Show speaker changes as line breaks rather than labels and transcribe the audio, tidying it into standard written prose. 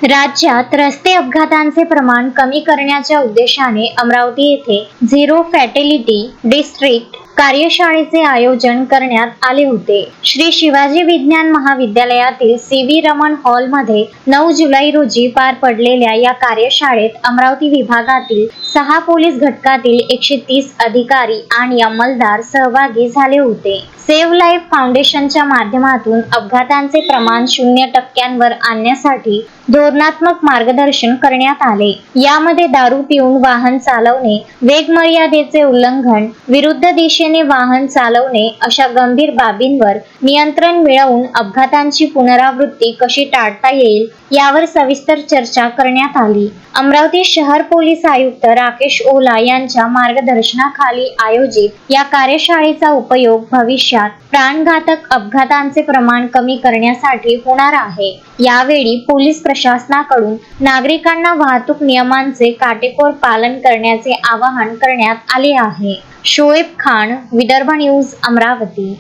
राज्यात रस्ते अपघातांचे प्रमाण कमी करण्याच्या उद्देशाने अमरावती येथे झिरो फॅटॅलिटी डिस्ट्रिक्ट कार्यशाळेचे आयोजन करण्यात आले होते. श्री शिवाजी विज्ञान महाविद्यालयातील सी.व्ही. रमण हॉलमध्ये 9 जुलै रोजी पार पडलेल्या या कार्यशाळेत अमरावती विभागातील 6 पोलीस घटकातील 130 अधिकारी आणि अंमलदार सहभागी झाले होते. सेव्ह लाईफ फाउंडेशनच्या माध्यमातून अपघातांचे प्रमाण 0% आणण्यासाठी धोरणात्मक मार्गदर्शन करण्यात आले. यामध्ये दारू पिऊन वाहन चालवणे, वेग मर्यादेचे उल्लंघन, विरुद्ध दिशेने वाहन चालवणे अशा गंभीर बाबींवर नियंत्रण मिळवून अपघातांची पुनरावृत्ती कशी टाळता येईल यावर सविस्तर चर्चा करण्यात आली. अमरावती शहर पोलीस आयुक्त राकेश ओला यांच्या मार्गदर्शनाखाली आयोजित या कार्यशाळेचा उपयोग भविष्यात प्राणघातक अपघातांचे प्रमाण कमी करण्यासाठी होणार आहे. यावेळी पोलीस प्रशासनाकडून नागरिकांना वाहतूक नियमांचे काटेकोर पालन करण्याचे आवाहन करण्यात आले आहे. शोएब खान, विदर्भ न्यूज, अमरावती.